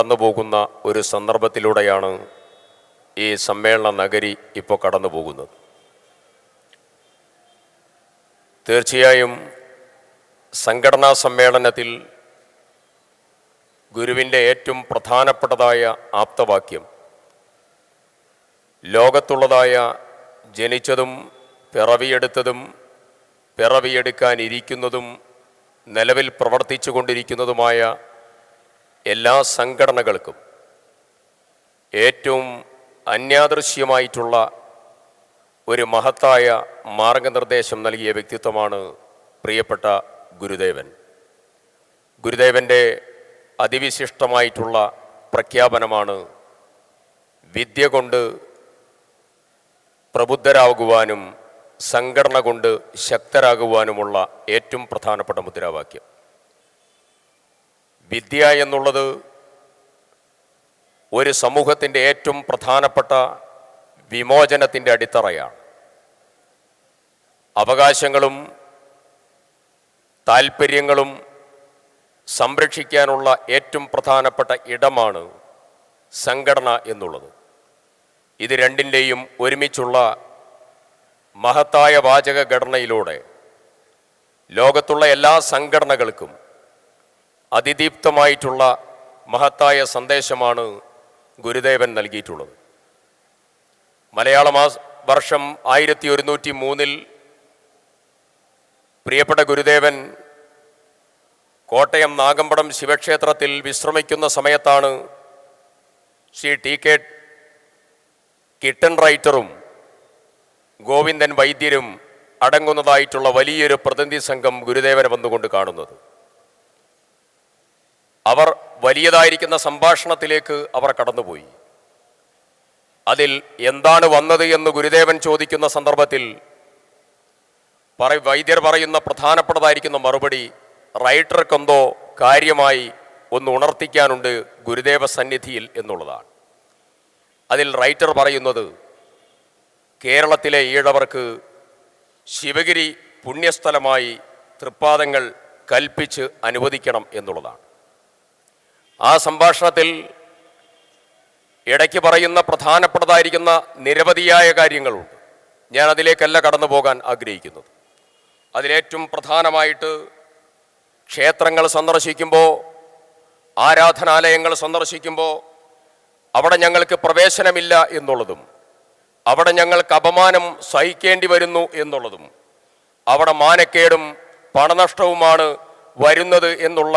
കടന്നു പോകുന്ന ഒരു സന്ദർഭത്തിലൂടെയാണ് ഈ സമ്മേളന നഗരി ഇപ്പോൾ കടന്നു പോകുന്നത്. തീർച്ചയായും സംഘടനാ സമ്മേളനത്തിൽ ഗുരുവിൻ്റെ ഏറ്റവും പ്രധാനപ്പെട്ടതായ ആപ്തവാക്യം ലോകത്തുള്ളതായ ജനിച്ചതും പിറവിയെടുത്തതും പിറവിയെടുക്കാനിരിക്കുന്നതും നിലവിൽ പ്രവർത്തിച്ചു കൊണ്ടിരിക്കുന്നതുമായ എല്ലാ സംഘടനകൾക്കും ഏറ്റവും അന്യാദൃശ്യമായിട്ടുള്ള ഒരു മഹത്തായ മാർഗനിർദ്ദേശം നൽകിയ വ്യക്തിത്വമാണ് പ്രിയപ്പെട്ട ഗുരുദേവൻ. ഗുരുദേവൻ്റെ അതിവിശിഷ്ടമായിട്ടുള്ള പ്രഖ്യാപനമാണ് വിദ്യ കൊണ്ട് പ്രബുദ്ധരാകുവാനും സംഘടന കൊണ്ട് ശക്തരാകുവാനുമുള്ള ഏറ്റവും പ്രധാനപ്പെട്ട മുദ്രാവാക്യം. വിദ്യ എന്നുള്ളത് ഒരു സമൂഹത്തിൻ്റെ ഏറ്റവും പ്രധാനപ്പെട്ട വിമോചനത്തിൻ്റെ അടിത്തറയാണ്. അവകാശങ്ങളും താൽപ്പര്യങ്ങളും സംരക്ഷിക്കാനുള്ള ഏറ്റവും പ്രധാനപ്പെട്ട ഇടമാണ് സംഘടന എന്നുള്ളത്. ഇത് രണ്ടിൻ്റെയും ഒരുമിച്ചുള്ള മഹത്തായ വാചക ഘടനയിലൂടെ ലോകത്തുള്ള എല്ലാ സംഘടനകൾക്കും അതിദീപ്തമായിട്ടുള്ള മഹത്തായ സന്ദേശമാണ് ഗുരുദേവൻ നൽകിയിട്ടുള്ളത്. മലയാള വർഷം 1103 പ്രിയപ്പെട്ട ഗുരുദേവൻ കോട്ടയം നാഗമ്പടം ശിവക്ഷേത്രത്തിൽ വിശ്രമിക്കുന്ന സമയത്താണ് ശ്രീ ടി.കെ. കിട്ടൻ റൈറ്ററും ഗോവിന്ദൻ വൈദ്യരും അടങ്ങുന്നതായിട്ടുള്ള വലിയൊരു പ്രതിനിധി സംഘം ഗുരുദേവനെ വന്നുകൊണ്ട് കാണുന്നത്. അവർ വലിയതായിരിക്കുന്ന സംഭാഷണത്തിലേക്ക് അവർ കടന്നുപോയി. അതിൽ എന്താണ് വന്നത് എന്ന് ഗുരുദേവൻ ചോദിക്കുന്ന സന്ദർഭത്തിൽ വൈദ്യർ പറയുന്ന പ്രധാനപ്പെട്ടതായിരിക്കുന്ന മറുപടി, റൈറ്റർക്കെന്തോ കാര്യമായി ഒന്ന് ഉണർത്തിക്കാനുണ്ട് ഗുരുദേവ സന്നിധിയിൽ എന്നുള്ളതാണ്. അതിൽ റൈറ്റർ പറയുന്നത് കേരളത്തിലെ ഈഴവർക്ക് ശിവഗിരി പുണ്യസ്ഥലമായി തൃപ്പാദങ്ങൾ കൽപ്പിച്ച് അനുവദിക്കണം എന്നുള്ളതാണ്. ആ സംഭാഷണത്തിൽ ഇടയ്ക്ക് പറയുന്ന പ്രധാനപ്പെട്ടതായിരിക്കുന്ന നിരവധിയായ കാര്യങ്ങളുണ്ട്. ഞാൻ അതിലേക്കല്ല കടന്നു പോകാൻ ആഗ്രഹിക്കുന്നത്. അതിലേറ്റവും പ്രധാനമായിട്ട് ക്ഷേത്രങ്ങൾ സന്ദർശിക്കുമ്പോൾ, ആരാധനാലയങ്ങൾ സന്ദർശിക്കുമ്പോൾ അവിടെ ഞങ്ങൾക്ക് പ്രവേശനമില്ല എന്നുള്ളതും, അവിടെ ഞങ്ങൾക്ക് അപമാനം സഹിക്കേണ്ടി വരുന്നു എന്നുള്ളതും, അവിടെ മാനക്കേടും പണനഷ്ടവുമാണ് വരുന്നത് എന്നുള്ള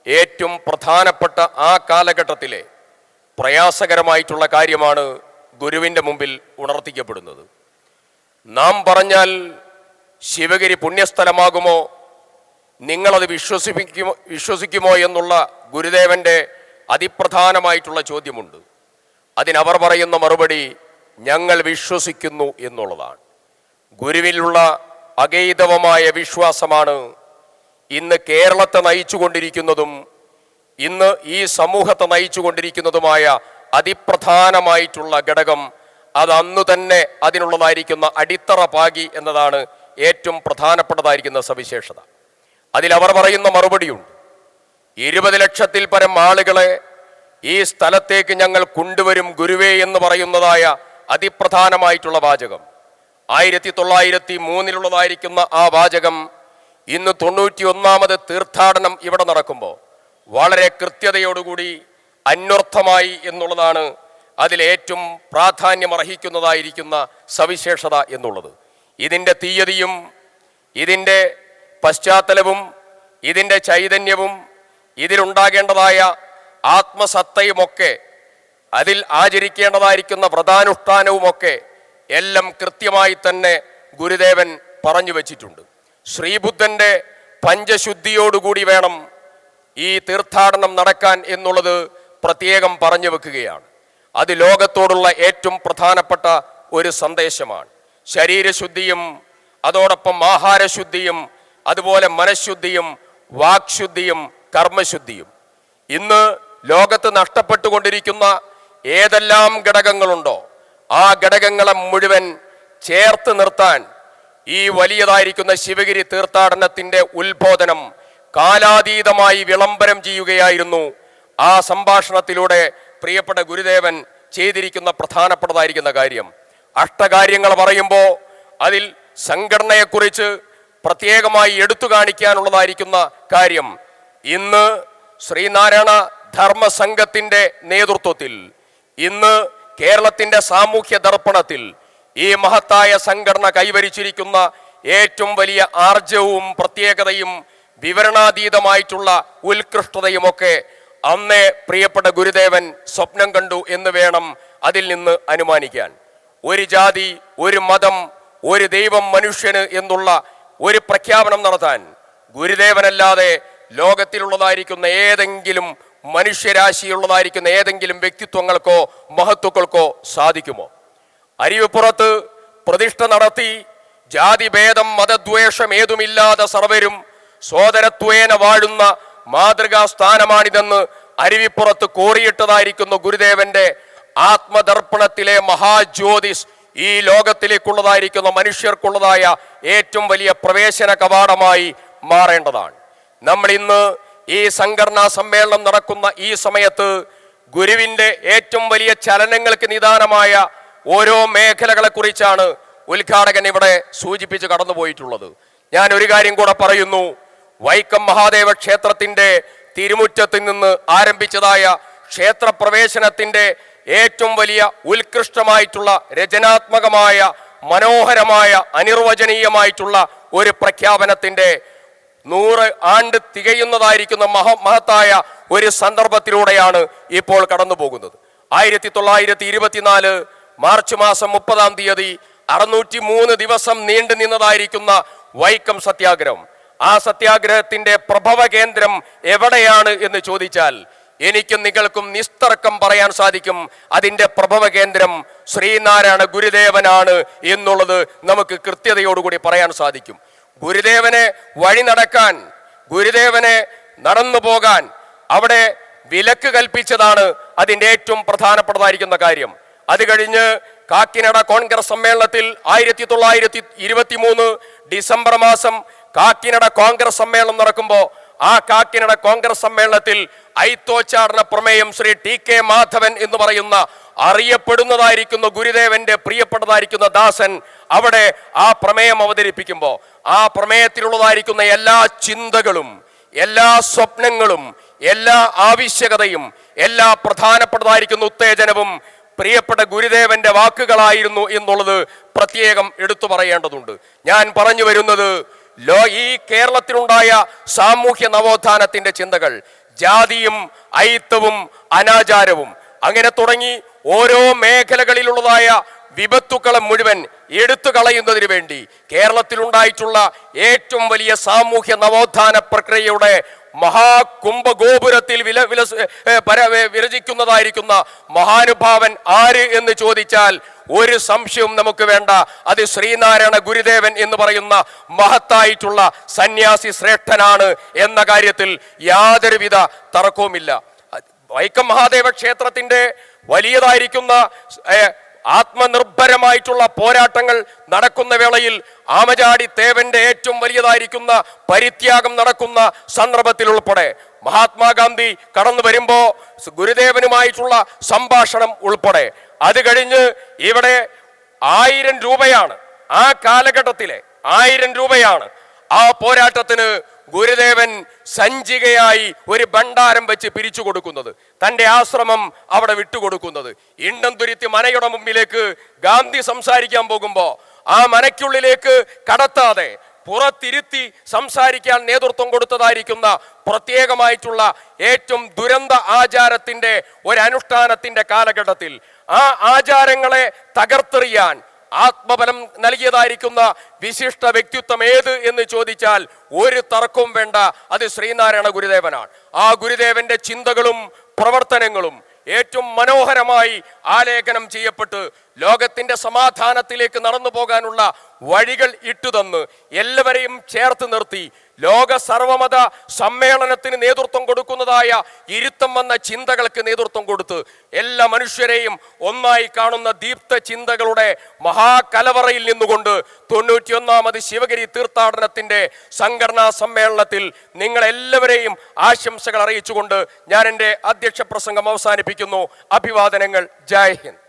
ഏറ്റവും പ്രധാനപ്പെട്ട ആ കാലഘട്ടത്തിലെ പ്രയാസകരമായിട്ടുള്ള കാര്യമാണ് ഗുരുവിൻ്റെ മുമ്പിൽ ഉണർത്തിക്കപ്പെടുന്നത്. നാം ശിവഗിരി പുണ്യസ്ഥലമാകുമോ, നിങ്ങളത് വിശ്വസിക്കുമോ എന്നുള്ള ഗുരുദേവൻ്റെ അതിപ്രധാനമായിട്ടുള്ള ചോദ്യമുണ്ട്. അതിനവർ പറയുന്ന മറുപടി ഞങ്ങൾ വിശ്വസിക്കുന്നു എന്നുള്ളതാണ്. ഗുരുവിലുള്ള അഗൈതവമായ വിശ്വാസമാണ് ഇന്ന് കേരളത്തെ നയിച്ചുകൊണ്ടിരിക്കുന്നതും ഇന്ന് ഈ സമൂഹത്തെ നയിച്ചുകൊണ്ടിരിക്കുന്നതുമായ അതിപ്രധാനമായിട്ടുള്ള ഘടകം. അത് അന്നു തന്നെ അതിനുള്ളതായിരിക്കുന്ന അടിത്തറ പാകി എന്നതാണ് ഏറ്റവും പ്രധാനപ്പെട്ടതായിരിക്കുന്ന സവിശേഷത. അതിലവർ പറയുന്ന മറുപടിയുണ്ട്. 20 ലക്ഷത്തിൽ പരം ആളുകളെ ഈ സ്ഥലത്തേക്ക് ഞങ്ങൾ കൊണ്ടുവരും ഗുരുവേ എന്ന് പറയുന്നതായ അതിപ്രധാനമായിട്ടുള്ള വാചകം 1903 ആ വാചകം ഇന്ന് 91ാമത് തീർത്ഥാടനം ഇവിടെ നടക്കുമ്പോൾ വളരെ കൃത്യതയോടുകൂടി അന്വർത്ഥമായി എന്നുള്ളതാണ് അതിലേറ്റവും പ്രാധാന്യമർഹിക്കുന്നതായിരിക്കുന്ന സവിശേഷത എന്നുള്ളത്. ഇതിൻ്റെ തീയതിയും ഇതിൻ്റെ പശ്ചാത്തലവും ഇതിൻ്റെ ചൈതന്യവും ഇതിലുണ്ടാകേണ്ടതായ ആത്മസത്തയുമൊക്കെ അതിൽ ആചരിക്കേണ്ടതായിരിക്കുന്ന വ്രതാനുഷ്ഠാനവുമൊക്കെ എല്ലാം കൃത്യമായി തന്നെ ഗുരുദേവൻ പറഞ്ഞു വച്ചിട്ടുണ്ട്. ശ്രീബുദ്ധൻ്റെ പഞ്ചശുദ്ധിയോടുകൂടി വേണം ഈ തീർത്ഥാടനം നടക്കാൻ എന്നുള്ളത് പ്രത്യേകം പറഞ്ഞു വെക്കുകയാണ്. അത് ലോകത്തോടുള്ള ഏറ്റവും പ്രധാനപ്പെട്ട ഒരു സന്ദേശമാണ്. ശരീരശുദ്ധിയും അതോടൊപ്പം ആഹാരശുദ്ധിയും അതുപോലെ മനഃശുദ്ധിയും വാക്ശുദ്ധിയും കർമ്മശുദ്ധിയും. ഇന്ന് ലോകത്ത് നഷ്ടപ്പെട്ടുകൊണ്ടിരിക്കുന്ന ഏതെല്ലാം ഘടകങ്ങളുണ്ടോ ആ ഘടകങ്ങളെ മുഴുവൻ ചേർത്ത് നിർത്താൻ ഈ വലിയതായിരിക്കുന്ന ശിവഗിരി തീർത്ഥാടനത്തിൻ്റെ ഉത്ബോധനം കാലാതീതമായി വിളംബരം ചെയ്യുകയായിരുന്നു ആ സംഭാഷണത്തിലൂടെ പ്രിയപ്പെട്ട ഗുരുദേവൻ ചെയ്തിരിക്കുന്ന പ്രധാനപ്പെട്ടതായിരിക്കുന്ന കാര്യം, അഷ്ടകാര്യങ്ങൾ പറയുമ്പോൾ അതിൽ സംഘടനയെക്കുറിച്ച് പ്രത്യേകമായി എടുത്തു കാണിക്കാനുള്ളതായിരിക്കുന്ന കാര്യം, ഇന്ന് ശ്രീനാരായണ ധർമ്മസംഘത്തിൻ്റെ നേതൃത്വത്തിൽ, ഇന്ന് കേരളത്തിൻ്റെ സാമൂഹ്യ ദർപ്പണത്തിൽ ഈ മഹത്തായ സംഘടന കൈവരിച്ചിരിക്കുന്ന ഏറ്റവും വലിയ ആർജവും പ്രത്യേകതയും വിവരണാതീതമായിട്ടുള്ള ഉത്കൃഷ്ടതയുമൊക്കെ അന്നേ പ്രിയപ്പെട്ട ഗുരുദേവൻ സ്വപ്നം കണ്ടു എന്ന് വേണം അതിൽ നിന്ന് അനുമാനിക്കാൻ. ഒരു ജാതി, ഒരു മതം, ഒരു ദൈവം മനുഷ്യന് എന്നുള്ള ഒരു പ്രഖ്യാപനം നടത്താൻ ഗുരുദേവനല്ലാതെ ലോകത്തിലുള്ളതായിരിക്കുന്ന ഏതെങ്കിലും മനുഷ്യരാശിയുള്ളതായിരിക്കുന്ന ഏതെങ്കിലും വ്യക്തിത്വങ്ങൾക്കോ മഹത്വക്കൾക്കോ സാധിക്കുമോ? അരുവിപ്പുറത്ത് പ്രതിഷ്ഠ നടത്തി ജാതിഭേദം മതദ്വേഷം ഏതുമില്ലാതെ സർവരും സോദരത്വേന വാഴുന്ന മാതൃകാ സ്ഥാനമാണിതെന്ന് അരുവിപ്പുറത്ത് കോറിയിട്ടതായിരിക്കുന്ന ഗുരുദേവന്റെ ആത്മദർപ്പണത്തിലെ മഹാജ്യോതിസ് ഈ ലോകത്തിലേക്കുള്ളതായിരിക്കുന്ന മനുഷ്യർക്കുള്ളതായ ഏറ്റവും വലിയ പ്രവേശന കവാടമായി മാറേണ്ടതാണ്. നമ്മൾ ഇന്ന് ഈ സംഘടനാ സമ്മേളനം നടക്കുന്ന ഈ സമയത്ത് ഗുരുവിൻ്റെ ഏറ്റവും വലിയ ചലനങ്ങൾക്ക് നിദാനമായ ഓരോ മേഖലകളെ കുറിച്ചാണ് ഉദ്ഘാടകൻ ഇവിടെ സൂചിപ്പിച്ച് കടന്നുപോയിട്ടുള്ളത്. ഞാൻ ഒരു കാര്യം കൂടെ പറയുന്നു. വൈക്കം മഹാദേവ ക്ഷേത്രത്തിൻ്റെ തിരുമുറ്റത്തിൽ നിന്ന് ആരംഭിച്ചതായ ക്ഷേത്രപ്രവേശനത്തിൻ്റെ ഏറ്റവും വലിയ ഉത്കൃഷ്ടമായിട്ടുള്ള രചനാത്മകമായ മനോഹരമായ അനിർവചനീയമായിട്ടുള്ള ഒരു പ്രഖ്യാപനത്തിൻ്റെ 100 ആണ്ട് തികയുന്നതായിരിക്കുന്ന മഹത്തായ ഒരു സന്ദർഭത്തിലൂടെയാണ് ഇപ്പോൾ കടന്നു പോകുന്നത്. 1924 മാർച്ച് മാസം 30-ാം തീയതി 603 ദിവസം നീണ്ടു നിന്നതായിരിക്കുന്ന വൈക്കം സത്യാഗ്രഹം. ആ സത്യാഗ്രഹത്തിന്റെ പ്രഭവ കേന്ദ്രം എവിടെയാണ് എന്ന് ചോദിച്ചാൽ എനിക്കും നിങ്ങൾക്കും നിസ്തർക്കം പറയാൻ സാധിക്കും. അതിൻ്റെ പ്രഭവ കേന്ദ്രം ശ്രീനാരായണ ഗുരുദേവനാണ് എന്നുള്ളത് നമുക്ക് കൃത്യതയോടുകൂടി പറയാൻ സാധിക്കും. ഗുരുദേവനെ വഴി നടക്കാൻ, ഗുരുദേവനെ നടന്നു പോകാൻ അവിടെ വിലക്ക് കൽപ്പിച്ചതാണ് അതിൻ്റെ ഏറ്റവും പ്രധാനപ്പെട്ടതായിരിക്കുന്ന കാര്യം. അത് കഴിഞ്ഞ് കാക്കിനട കോൺഗ്രസ് സമ്മേളനത്തിൽ 1923 ഡിസംബർ മാസം കാക്കിനട കോൺഗ്രസ് സമ്മേളനം നടക്കുമ്പോൾ ആ കാക്കിനട കോൺഗ്രസ് സമ്മേളനത്തിൽ ഐത്തോച്ചാടന പ്രമേയം ശ്രീ TK മാധവൻ എന്ന് പറയുന്ന അറിയപ്പെടുന്നതായിരിക്കുന്ന ഗുരുദേവന്റെ പ്രിയപ്പെട്ടതായിരിക്കുന്ന ദാസൻ അവിടെ ആ പ്രമേയം അവതരിപ്പിക്കുമ്പോൾ ആ പ്രമേയത്തിലുള്ളതായിരിക്കുന്ന എല്ലാ ചിന്തകളും, എല്ലാ സ്വപ്നങ്ങളും, എല്ലാ ആവശ്യകതയും, എല്ലാ പ്രധാനപ്പെട്ടതായിരിക്കുന്ന ഉത്തേജനവും പ്രിയപ്പെട്ട ഗുരുദേവന്റെ വാക്കുകളായിരുന്നു എന്നുള്ളത് പ്രത്യേകം എടുത്തു പറയേണ്ടതുണ്ട്. ഞാൻ പറഞ്ഞു വരുന്നത്, ഈ കേരളത്തിലുണ്ടായ സാമൂഹ്യ നവോത്ഥാനത്തിന്റെ ചിന്തകൾ, ജാതിയും അയിത്തവും അനാചാരവും അങ്ങനെ തുടങ്ങി ഓരോ മേഖലകളിലുള്ളതായ വിപത്തുക്കളെ മുഴുവൻ എടുത്തു കളയുന്നതിന് വേണ്ടി കേരളത്തിലുണ്ടായിട്ടുള്ള ഏറ്റവും വലിയ സാമൂഹ്യ നവോത്ഥാന പ്രക്രിയയുടെ മഹാകുംഭഗോപുരത്തിൽ വിരചിക്കുന്നതായിരിക്കുന്ന മഹാനുഭാവൻ ആര് എന്ന് ചോദിച്ചാൽ ഒരു സംശയവും നമുക്ക് വേണ്ട. അത് ശ്രീനാരായണ ഗുരുദേവൻ എന്ന് പറയുന്ന മഹത്തായിട്ടുള്ള സന്യാസി ശ്രേഷ്ഠനാണ് എന്ന കാര്യത്തിൽ യാതൊരുവിധ തർക്കവുമില്ല. വൈക്കം മഹാദേവ ക്ഷേത്രത്തിന്റെ വലിയതായിരിക്കുന്ന ആത്മനിർഭരമായിട്ടുള്ള പോരാട്ടങ്ങൾ നടക്കുന്ന വേളയിൽ ആമചാടി തേവന്റെ ഏറ്റവും വലിയതായിരിക്കുന്ന പരിത്യാഗം നടക്കുന്ന സന്ദർഭത്തിൽ ഉൾപ്പെടെ മഹാത്മാഗാന്ധി കടന്നു വരുമ്പോ ഗുരുദേവനുമായിട്ടുള്ള സംഭാഷണം ഉൾപ്പെടെ, അത് കഴിഞ്ഞ് ഇവിടെ 1000 രൂപയാണ് ആ കാലഘട്ടത്തിലെ 1000 രൂപയാണ് ആ പോരാട്ടത്തിന് ഗുരുദേവൻ സഞ്ചികയായി ഒരു ഭണ്ഡാരം വെച്ച് പിരിച്ചു കൊടുക്കുന്നത്, തൻ്റെ ആശ്രമം അവിടെ വിട്ടുകൊടുക്കുന്നത്. ഇണ്ടംതുരുത്തി മനയുടെ മുമ്പിലേക്ക് ഗാന്ധി സംസാരിക്കാൻ പോകുമ്പോൾ ആ മനയ്ക്കുള്ളിലേക്ക് കടത്താതെ പുറത്തിരുത്തി സംസാരിക്കാൻ നേതൃത്വം കൊടുത്തതായിരിക്കുന്ന പ്രത്യേകമായിട്ടുള്ള ഏറ്റവും ദുരന്ത ആചാരത്തിന്റെ ഒരനുഷ്ഠാനത്തിന്റെ കാലഘട്ടത്തിൽ ആ ആചാരങ്ങളെ തകർത്തെറിയാൻ ആത്മബലം നൽകിയതായിരിക്കുന്ന വിശിഷ്ട വ്യക്തിത്വം ഏത് എന്ന് ചോദിച്ചാൽ ഒരു തർക്കവും വേണ്ട, അത് ശ്രീനാരായണ ഗുരുദേവനാണ്. ആ ഗുരുദേവന്റെ ചിന്തകളും പ്രവർത്തനങ്ങളും ഏറ്റവും മനോഹരമായി ആലേഖനം ചെയ്യപ്പെട്ട് ലോകത്തിന്റെ സമാധാനത്തിലേക്ക് നടന്നു പോകാനുള്ള വഴികൾ ഇട്ടുതന്ന് എല്ലാവരെയും ചേർത്ത് നിർത്തി ലോക സർവമത സമ്മേളനത്തിന് നേതൃത്വം കൊടുക്കുന്നതായ ഇരുത്തം വന്ന ചിന്തകൾക്ക് നേതൃത്വം കൊടുത്ത് എല്ലാ മനുഷ്യരെയും ഒന്നായി കാണുന്ന ദീപ്ത ചിന്തകളുടെ മഹാകലവറയിൽ നിന്നുകൊണ്ട് 91ാമത് ശിവഗിരി തീർത്ഥാടനത്തിന്റെ സംഘടനാ സമ്മേളനത്തിൽ നിങ്ങളെല്ലാവരെയും ആശംസകൾ അറിയിച്ചുകൊണ്ട് ഞാൻ എൻ്റെ അധ്യക്ഷ പ്രസംഗം അവസാനിപ്പിക്കുന്നു. അഭിവാദനങ്ങൾ. ജയ് ഹിന്ദ്.